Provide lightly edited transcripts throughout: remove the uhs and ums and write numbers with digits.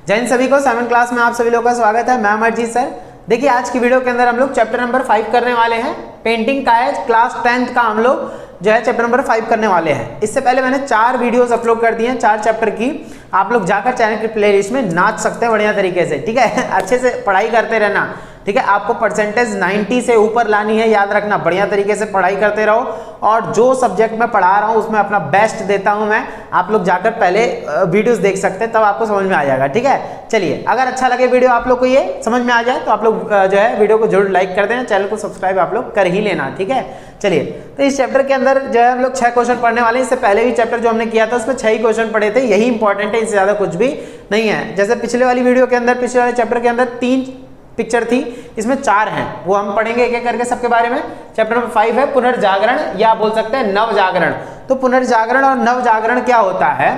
जय हिंद सभी को। 7th क्लास में आप सभी लोगों का स्वागत है। मैं अमरजीत सर। देखिए आज की वीडियो के अंदर हम लोग चैप्टर नंबर 5 करने वाले हैं। पेंटिंग का है, क्लास 10th का हम लोग जो है चैप्टर नंबर 5 करने वाले हैं। इससे पहले मैंने 4 वीडियोस अपलोड कर दी हैं 4 चैप्टर की। आप लोग जाकर चैनल की प्लेलिस्ट में नाच सकते हैं बढ़िया तरीके से, ठीक है। अच्छे से पढ़ाई करते रहना, ठीक है। आपको परसेंटेज 90 से ऊपर लानी है, याद रखना। बढ़िया तरीके से पढ़ाई करते रहो और जो सब्जेक्ट मैं पढ़ा रहा हूँ उसमें अपना बेस्ट देता हूँ मैं। आप लोग जाकर पहले वीडियोस देख सकते हैं, तब आपको समझ में आ जाएगा, ठीक है। चलिए, अगर अच्छा लगे वीडियो आप लोग को ये समझ में आ जाए तो आप लोग जो है वीडियो को जरूर लाइक कर देना, चैनल को सब्सक्राइब आप लोग कर ही लेना, ठीक है। चलिए, तो इस चैप्टर के अंदर जो है हम लोग 6 क्वेश्चन पढ़ने वाले हैं। इससे पहले भी चैप्टर जो हमने किया था उसमें 6 ही क्वेश्चन पढ़े थे, यही इंपॉर्टेंट है, इससे ज्यादा कुछ भी नहीं है। जैसे पिछले वाली वीडियो के अंदर, पिछले वाले चैप्टर के अंदर 3 पिक्चर थी, इसमें 4 हैं, वो हम पढ़ेंगे एक एक करके सबके बारे में। चैप्टर नंबर 5 है पुनर्जागरण, या बोल सकते हैं नवजागरण। तो पुनर्जागरण और नवजागरण क्या होता है?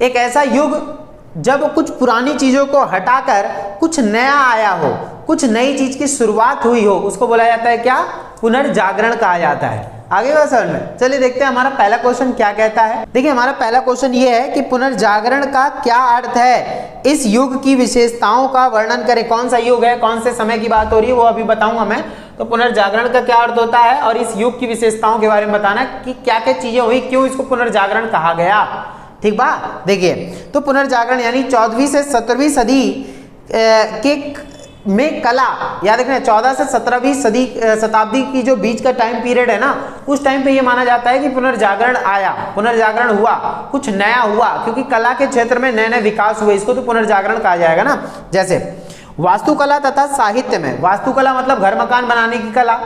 एक ऐसा युग जब कुछ पुरानी चीजों को हटाकर कुछ नया आया हो, कुछ नई चीज की शुरुआत हुई हो, उसको बोला जाता है क्या? पुनर्जागरण कहा जाता है। आगे बात समझ में। चलिए देखते हैं हमारा पहला क्वेश्चन क्या कहता है। देखिए हमारा पहला क्वेश्चन ये है कि पुनर्जागरण का क्या अर्थ है, इस युग की विशेषताओं का वर्णन करें। कौन सा युग है, कौन से समय की बात हो रही है, वो अभी बताऊंगा मैं। तो पुनर्जागरण का क्या अर्थ होता है और इस युग की विशेषताओं के बारे में बताना कि क्या क्या चीजें हुई, क्यों इसको पुनर्जागरण कहा गया, ठीक बा। देखिए, तो पुनर्जागरण यानी 14वीं से 17वीं सदी के में कला, याद रखना 14 से 17वीं शताब्दी की जो बीच का टाइम पीरियड है ना, उस टाइम पे ये माना जाता है कि पुनर्जागरण आया, पुनर्जागरण हुआ, कुछ नया हुआ, क्योंकि कला के क्षेत्र में नए नए विकास हुए, इसको तो पुनर्जागरण कहा जाएगा ना। जैसे वास्तुकला तथा साहित्य में, वास्तुकला मतलब घर मकान बनाने की कला,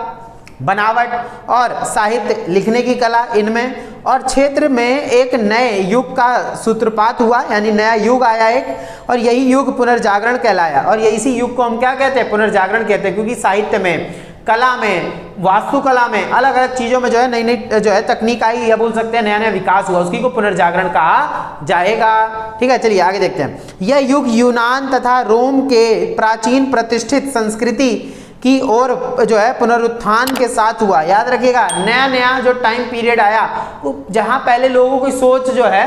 बनावट, और साहित्य लिखने की कला, इनमें और क्षेत्र में एक नए युग का सूत्रपात हुआ, यानी नया युग आया एक, और यही युग पुनर्जागरण कहलाया। और ये इसी युग को हम क्या कहते हैं? पुनर्जागरण कहते हैं, क्योंकि साहित्य में, कला में, वास्तुकला में, अलग अलग चीजों में जो है नई नई जो है तकनीक आई, या बोल सकते हैं नया नया विकास हुआ, उसकी को पुनर्जागरण कहा जाएगा, ठीक है। चलिए आगे देखते हैं। यह युग यूनान तथा रोम के प्राचीन प्रतिष्ठित संस्कृति की ओर जो है पुनरुत्थान के साथ हुआ। याद रखिएगा, नया नया जो टाइम पीरियड आया, जहां पहले लोगों की सोच जो है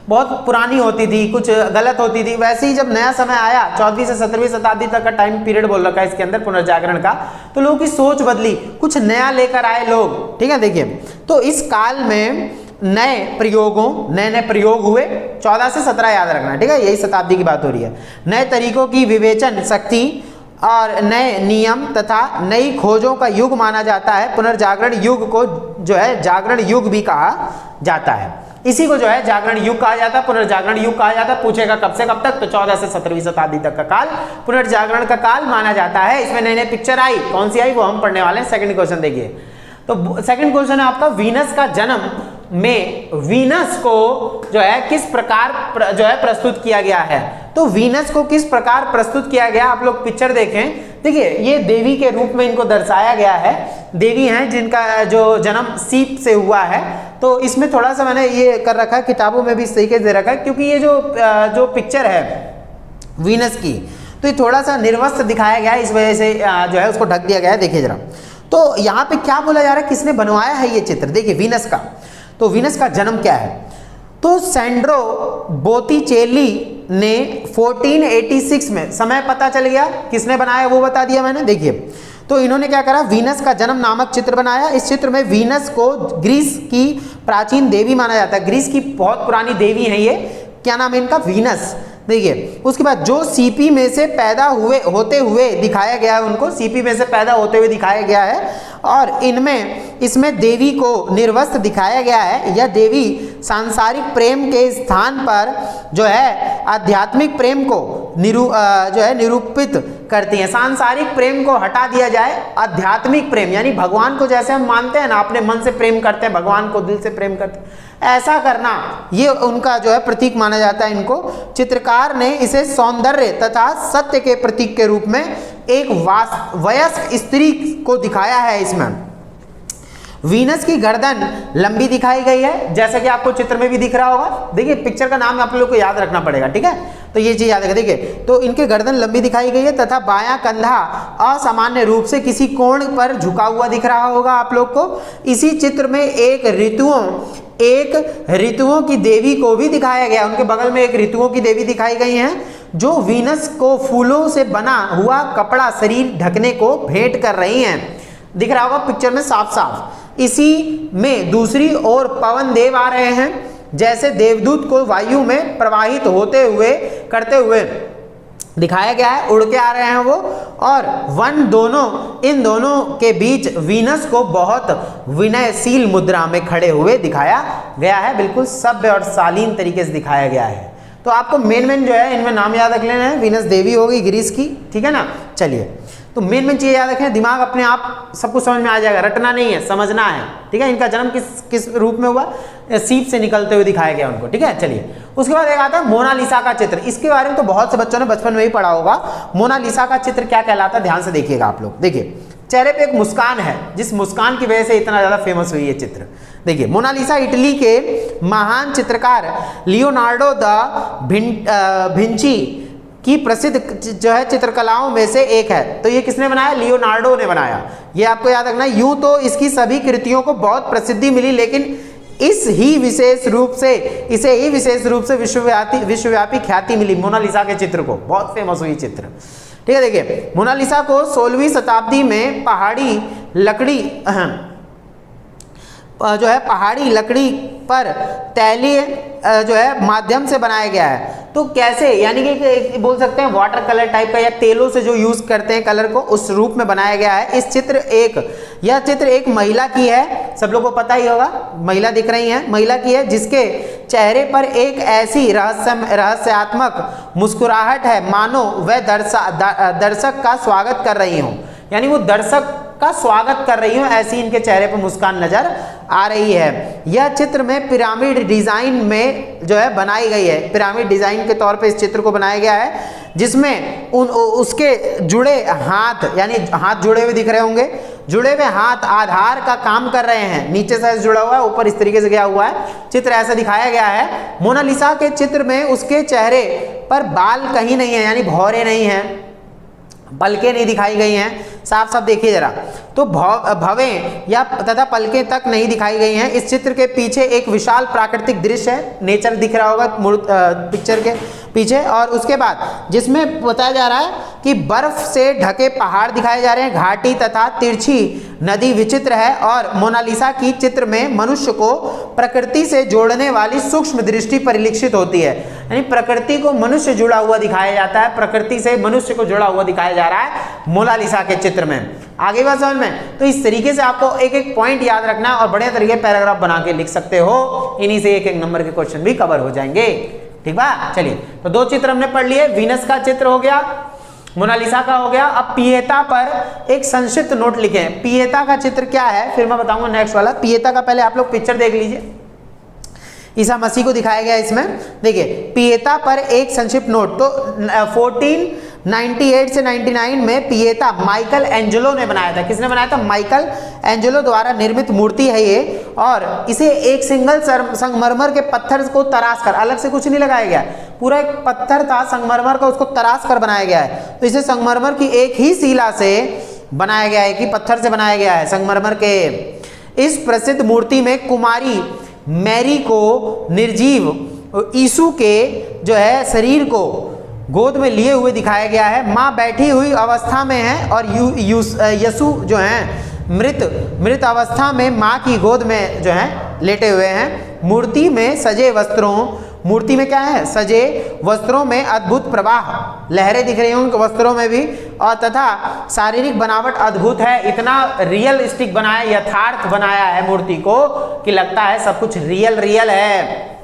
बहुत पुरानी होती थी, कुछ गलत होती थी, वैसे ही जब नया समय आया, 14वीं से 17वीं शताब्दी तक का टाइम पीरियड बोल रखा है इसके अंदर पुनर्जागरण का, तो लोगों की सोच बदली, कुछ नया लेकर आए लोग, ठीक है। देखिए, तो इस काल में नए प्रयोग हुए, 14 से 17 याद रखना, ठीक है, यही शताब्दी की बात हो रही है। नए तरीकों की विवेचन शक्ति और नए नियम तथा नई खोजों का युग माना जाता है। पुनर्जागरण युग को जो है जागरण युग भी कहा जाता है। इसी को जो है जागरण युग कहा जाता है, पुनर्जागरण युग कहा जाता है। पूछेगा कब से कब तक? तो 14 से 17वीं शताब्दी तक का काल पुनर्जागरण का काल माना जाता है। इसमें नई नई पिक्चर आई, कौन सी आई वो हम पढ़ने वाले हैं। सेकंड क्वेश्चन देखिए, तो सेकंड क्वेश्चन है आपका, वीनस का जन्म में वीनस को जो है किस प्रकार जो है प्रस्तुत किया गया है। तो वीनस को किस प्रकार प्रस्तुत किया गया, आप लोग पिक्चर देखें। देखिए, ये देवी के रूप में इनको दर्शाया गया है। देवी हैं जिनका जो जन्म सीप से हुआ है। तो इसमें थोड़ा सा मैंने ये कर रखा है, किताबों में भी इस तरीके से दे रखा है, क्योंकि ये जो पिक्चर है वीनस की, तो ये थोड़ा सा निर्वस्त्र दिखाया गया है, इस वजह से जो है उसको ढक दिया गया है। देखिए जरा, तो यहाँ पे क्या बोला जा रहा है, किसने बनवाया है ये चित्र? देखिए वीनस का, तो वीनस का जन्म क्या है? तो सैंड्रो बोत्तिचेली ने 1486 में, समय पता चल गया, किसने बनाया वो बता दिया मैंने। देखिए, तो इन्होंने क्या करा, वीनस का जन्म नामक चित्र बनाया। इस चित्र में वीनस को ग्रीस की प्राचीन देवी माना जाता है। ग्रीस की बहुत पुरानी देवी है ये, क्या नाम है इनका? वीनस। देखिए, उसके बाद जो सीपी में से पैदा होते हुए दिखाया गया है, उनको सीपी में से पैदा होते हुए दिखाया गया है, और इसमें देवी को निर्वस्त्र दिखाया गया है। यह देवी सांसारिक प्रेम के स्थान पर जो है आध्यात्मिक प्रेम को जो है निरूपित करती हैं। सांसारिक प्रेम को हटा दिया जाए, आध्यात्मिक प्रेम यानी भगवान को जैसे हम मानते हैं ना, अपने मन से प्रेम करते हैं, भगवान को दिल से प्रेम करते हैं, ऐसा करना, ये उनका जो है प्रतीक माना जाता है इनको। चित्रकार ने इसे सौंदर्य तथा सत्य के प्रतीक के रूप में एक वयस्क स्त्री को दिखाया है। इसमें वीनस की गर्दन लंबी दिखाई गई है, जैसा कि आपको चित्र में भी दिख रहा होगा। देखिए, पिक्चर का नाम आप लोग को याद रखना पड़ेगा, ठीक है, तो ये चीज याद रखें। देखिए, तो इनके गर्दन लंबी दिखाई गई है तथा बायां कंधा असामान्य रूप से किसी कोण पर झुका हुआ दिख रहा होगा आप लोग को। इसी चित्र में एक ऋतुओं एक ऋतुओं की देवी को भी दिखाया गया, उनके बगल में एक ऋतुओं की देवी दिखाई गई हैं जो वीनस को फूलों से बना हुआ कपड़ा शरीर ढकने को भेंट कर रही हैं। दिख रहा होगा पिक्चर में साफ साफ। इसी में दूसरी ओर पवन देव आ रहे हैं, जैसे देवदूत को वायु में प्रवाहित होते हुए करते हुए दिखाया गया है, उड़ के आ रहे हैं वो। और इन दोनों के बीच वीनस को बहुत विनयशील मुद्रा में खड़े हुए दिखाया गया है, बिल्कुल सभ्य और शालीन तरीके से दिखाया गया है। तो आपको मेन जो है इनमें नाम याद रख लेना है। वीनस देवी होगी ग्रीस की, ठीक है ना। चलिए, तो मेन चीज याद रखें, दिमाग अपने आप सब कुछ समझ में आ जाएगा, रटना नहीं है, समझना है, ठीक है। इनका जन्म किस रूप में हुआ, सीप से निकलते हुए दिखाया गया उनको, ठीक है। चलिए, उसके बाद एक आता है मोनालिसा का चित्र। इसके बारे में तो बहुत से बच्चों ने बचपन में ही पढ़ा होगा। मोनालिसा का चित्र क्या कहलाता है, ध्यान से देखिएगा आप लोग। देखिए, चेहरे पे एक मुस्कान है, जिस मुस्कान की वजह से इतना ज्यादा फेमस हुई है चित्र। देखिए, मोनालिसा इटली के महान चित्रकार लियोनार्डो दा विंची की प्रसिद्ध जो है चित्रकलाओं में से एक है। तो ये किसने बनाया, लियोनार्डो ने बनाया। ये आपको याद रखना है। यूं तो इसकी सभी कृतियों को बहुत प्रसिद्धि मिली, लेकिन इसे ही विशेष रूप से विश्वव्यापी ख्याति मिली मोनालिसा के चित्र को, बहुत फेमस हुई चित्र, ठीक है। देखिए, मोनालिसा को 16वीं शताब्दी में पहाड़ी लकड़ी पर तैलीय जो है माध्यम से बनाया गया है। तो कैसे, यानी कि बोल सकते हैं वाटर कलर टाइप का, या तेलों से जो यूज करते हैं कलर को, उस रूप में बनाया गया है। यह चित्र एक महिला की है, सब लोगों को पता ही होगा, महिला दिख रही है, महिला की है, जिसके चेहरे पर एक ऐसी रहस्यात्मक मुस्कुराहट है मानो वह दर्शक का स्वागत कर रही हो, यानी वो दर्शक का स्वागत कर रही हो, ऐसी इनके चेहरे पर मुस्कान नजर आ रही है। यह चित्र में पिरामिड डिजाइन में जो है बनाई गई है, पिरामिड डिजाइन के तौर पे इस चित्र को बनाया गया है, जिसमें उसके जुड़े हाथ, यानी हाथ जुड़े हुए दिख रहे होंगे, जुड़े हुए हाथ आधार का काम कर रहे हैं। नीचे से जुड़ा हुआ है, ऊपर इस तरीके से गया हुआ है, चित्र ऐसा दिखाया गया है। मोनालिसा के चित्र में उसके चेहरे पर बाल कहीं नहीं है, यानी भौरे नहीं है, पलकें नहीं दिखाई गई हैं, साफ साफ देखिए जरा, तो भवें या तथा पलकें तक नहीं दिखाई गई हैं। इस चित्र के पीछे एक विशाल प्राकृतिक दृश्य है, नेचर दिख रहा होगा पिक्चर के पीछे, और उसके बाद जिसमें बताया जा रहा है कि बर्फ से ढके पहाड़ दिखाए जा रहे हैं, घाटी तथा तिरछी नदी विचित्र है। और मोनालिसा की चित्र में मनुष्य को प्रकृति से जोड़ने वाली सूक्ष्म दृष्टि परिलक्षित होती है, यानी प्रकृति को मनुष्य जुड़ा हुआ दिखाया जाता है, प्रकृति से मनुष्य को जुड़ा हुआ दिखाया जा रहा है मोनालिसा के चित्र में। आगे बात समझ में। तो इस तरीके से आपको एक एक पॉइंट याद रखना है और बढ़िया तरीके पैराग्राफ बना के लिख सकते हो, इन्हीं से एक एक नंबर के क्वेश्चन भी कवर हो जाएंगे, ठीक बा। चलिए, तो दो चित्र हमने पढ़ लिए, वीनस का चित्र हो गया, मोनालिसा का हो गया। अब पिएता पर एक संक्षिप्त नोट लिखें। पिएता का चित्र क्या है फिर मैं बताऊंगा नेक्स्ट वाला। पिएता का पहले आप लोग पिक्चर देख लीजिए, ईसा मसीह को दिखाया गया इसमें। देखिए, पिएता पर एक संक्षिप्त नोट। तो 1498 से 99 में पिएता माइकल एंजेलो ने बनाया था। किसने बनाया था? माइकल एंजेलो द्वारा निर्मित मूर्ति है ये, और इसे एक सिंगल संगमरमर के पत्थर को तराश कर, अलग से कुछ नहीं लगाया गया, पूरा एक पत्थर था संगमरमर का, उसको तराश कर बनाया गया है। तो इसे संगमरमर की एक ही शिला से बनाया गया है, एक ही पत्थर से बनाया गया है संगमरमर के। इस प्रसिद्ध मूर्ति में कुमारी मैरी को निर्जीव यीशु के जो है शरीर को गोद में लिए हुए दिखाया गया है। माँ बैठी हुई अवस्था में है और यीशु जो है मृत अवस्था में माँ की गोद में जो है लेटे हुए हैं। मूर्ति में सजे वस्त्रों, मूर्ति में क्या है? सजे वस्त्रों में अद्भुत प्रवाह, लहरें दिख रही हैं उनके वस्त्रों में भी, और तथा शारीरिक बनावट अद्भुत है। इतना रियलिस्टिक बनाया, यथार्थ बनाया है मूर्ति को कि लगता है सब कुछ रियल है।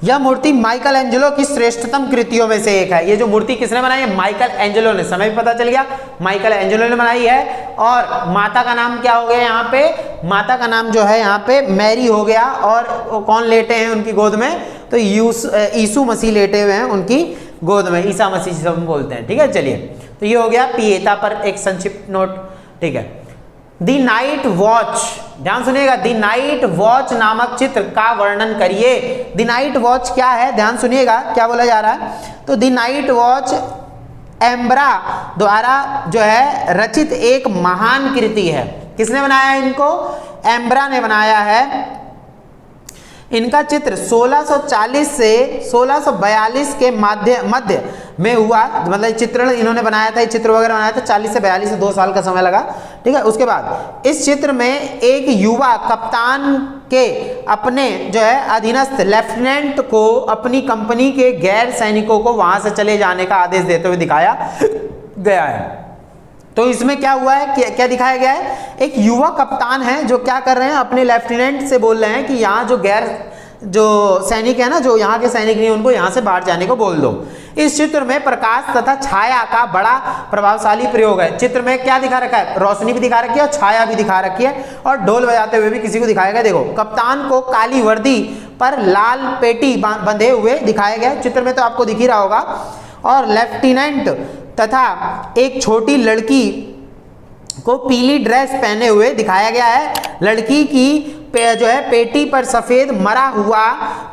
यह मूर्ति माइकल एंजेलो की श्रेष्ठतम कृतियों में से एक है। ये जो मूर्ति किसने बनाई है? माइकल एंजेलो ने। समय भी पता चल गया, माइकल एंजेलो ने बनाई है। और माता का नाम क्या हो गया यहाँ पे? माता का नाम जो है यहाँ पे मैरी हो गया। और कौन लेटे हैं उनकी गोद में? तो यीशु मसीह लेटे हुए हैं उनकी गोद में, ईसा मसीह जिसे हम बोलते हैं। ठीक है, चलिए, तो ये हो गया पिएता पर एक संक्षिप्त नोट। ठीक है, दी नाइट वॉच, ध्यान सुनिएगा, दी नाइट वॉच नामक चित्र का वर्णन करिए। दी नाइट वॉच क्या है? ध्यान सुनिएगा क्या बोला जा रहा है। तो दी नाइट वॉच एम्ब्रा द्वारा जो है रचित एक महान कृति है। किसने बनाया है इनको? एम्ब्रा ने बनाया है। इनका चित्र 1640 से 1642 के मध्य में हुआ, मतलब चित्रण इन्होंने बनाया था, चित्र वगैरह बनाया था 40 से 42 से 2 साल का समय लगा, ठीक है। उसके बाद इस चित्र में एक युवा कप्तान के अपने जो है अधीनस्थ लेफ्टिनेंट को अपनी कंपनी के गैर सैनिकों को वहां से चले जाने का आदेश देते हुए दिखाया गया है। तो इसमें क्या हुआ है, क्या दिखाया गया है, एक युवा कप्तान है जो क्या कर रहे हैं, अपने लेफ्टिनेंट से बोल रहे हैं कि यहाँ जो सैनिक है ना, जो यहाँ के सैनिक नहीं, उनको यहाँ से बाहर जाने को बोल दो। इस चित्र में प्रकाश तथा छाया का बड़ा प्रभावशाली प्रयोग है। चित्र में क्या दिखा रखा है, रोशनी भी दिखा रखी है और छाया भी दिखा रखी है, और ढोल बजाते हुए भी किसी को दिखाया गया। देखो, कप्तान को काली वर्दी पर लाल पेटी बंधे हुए दिखाया गया, चित्र में तो आपको दिख ही रहा होगा, और लेफ्टिनेंट तथा एक छोटी लड़की को पीली ड्रेस पहने हुए दिखाया गया है। लड़की की जो है पेटी पर सफेद मरा हुआ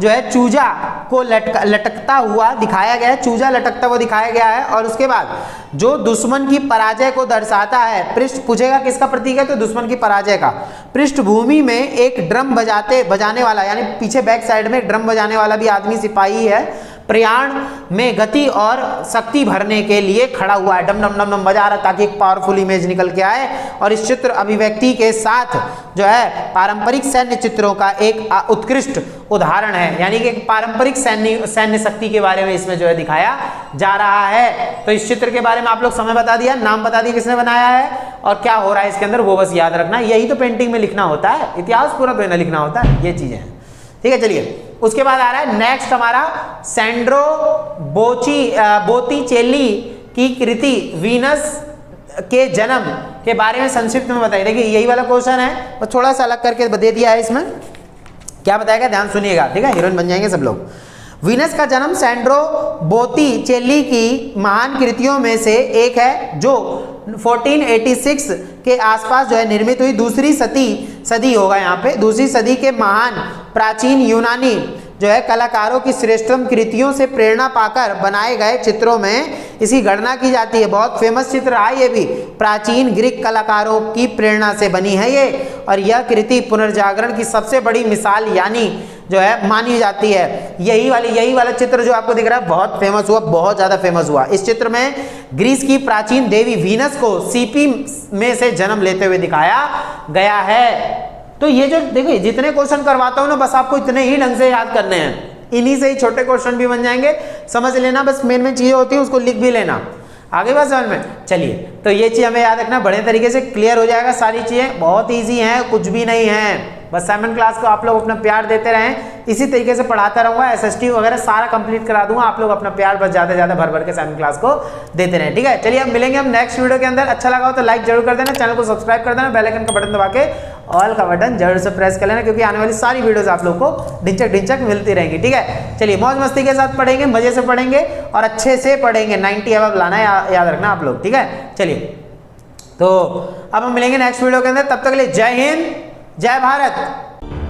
जो है चूजा को लटकता हुआ दिखाया गया है, चूजा लटकता हुआ दिखाया गया है। और उसके बाद जो दुश्मन की पराजय को दर्शाता है, पृष्ठ पूछेगा किसका प्रतीक है, तो दुश्मन की पराजय का। पृष्ठभूमि में एक ड्रम बजाने वाला, यानी पीछे बैक साइड में ड्रम बजाने वाला भी आदमी सिपाही है, प्रयाण में गति और शक्ति भरने के लिए खड़ा हुआ है, डम डम डम डम बजा रहा ताकि एक पावरफुल इमेज निकल के आए। और इस चित्र अभिव्यक्ति के साथ जो है पारंपरिक सैन्य चित्रों का एक उत्कृष्ट उदाहरण है, यानी कि एक पारंपरिक सैन्य शक्ति के बारे में इसमें जो है दिखाया जा रहा है। तो इस चित्र के बारे में आप लोग समय बता दिया, नाम बता दिया किसने बनाया है और क्या हो रहा है इसके अंदर, वो बस याद रखना। यही तो पेंटिंग में लिखना होता है, इतिहास पूरा तो ना लिखना होता है, ये चीजें हैं, ठीक है। चलिए उसके बाद आ रहा है नेक्स्ट हमारा सैंड्रो बोत्तिचेली की कृति वीनस के जन्म के बारे में संक्षिप्त में बताइए। देखिए यही वाला क्वेश्चन है और थोड़ा सा अलग करके दे दिया है, इसमें क्या बताएगा ध्यान सुनिएगा, ठीक है, हीरोइन बन जाएंगे सब लोग। वीनस का जन्म सैंड्रो बोत्तिचेली की महान कृतियों में से एक है, जो 1486 के आसपास जो है निर्मित हुई। दूसरी सदी होगा यहाँ पे, दूसरी सदी के महान प्राचीन यूनानी जो है कलाकारों की श्रेष्ठतम कृतियों से प्रेरणा पाकर बनाए गए चित्रों में इसकी गणना की जाती है। बहुत फेमस चित्र रहा ये भी, प्राचीन ग्रीक कलाकारों की प्रेरणा से बनी है ये, और यह कृति पुनर्जागरण की सबसे बड़ी मिसाल यानी जो है मानी जाती है। यही वाला चित्र जो आपको दिख रहा है बहुत फेमस हुआ, बहुत ज्यादा फेमस हुआ। इस चित्र में ग्रीस की प्राचीन देवी वीनस को सीपी में से जन्म लेते हुए दिखाया गया है। तो ये जो देखिए जितने क्वेश्चन करवाता हूं ना, बस आपको इतने ही ढंग से याद करने हैं, इन्हीं से ही छोटे क्वेश्चन भी बन जाएंगे, समझ लेना। बस मेन चीजें होती है उसको लिख भी लेना, आगे बात समझ में। चलिए तो ये चीज हमें याद रखना, बड़े तरीके से क्लियर हो जाएगा, सारी चीजें बहुत ईजी हैं, कुछ भी नहीं है। बस साइमन क्लास को आप लोग अपना प्यार देते रहें, इसी तरीके से पढ़ाता रहूंगा, एसएसटी वगैरह सारा कंप्लीट करा दूंगा। आप लोग अपना प्यार बस ज्यादा से ज्यादा भर भर के साइमन क्लास को देते रहें, ठीक है। चलिए अब मिलेंगे हम नेक्स्ट वीडियो के अंदर। अच्छा लगा हो तो लाइक जरूर कर देना, चैनल को सब्सक्राइब कर देना, बेल आइकन का बटन दबा के ऑल का बटन जरूर से प्रेस कर लेना, क्योंकि आने वाली सारी वीडियोस आप लोग को ढिंचक मिलती रहेंगी, ठीक है। चलिए मौज मस्ती के साथ पढ़ेंगे, मजे से पढ़ेंगे और अच्छे से पढ़ेंगे, 90 अबव लाना है, याद रखना आप लोग, ठीक है। चलिए तो अब हम मिलेंगे नेक्स्ट वीडियो के अंदर, तब तक के लिए जय हिंद, जय भारत।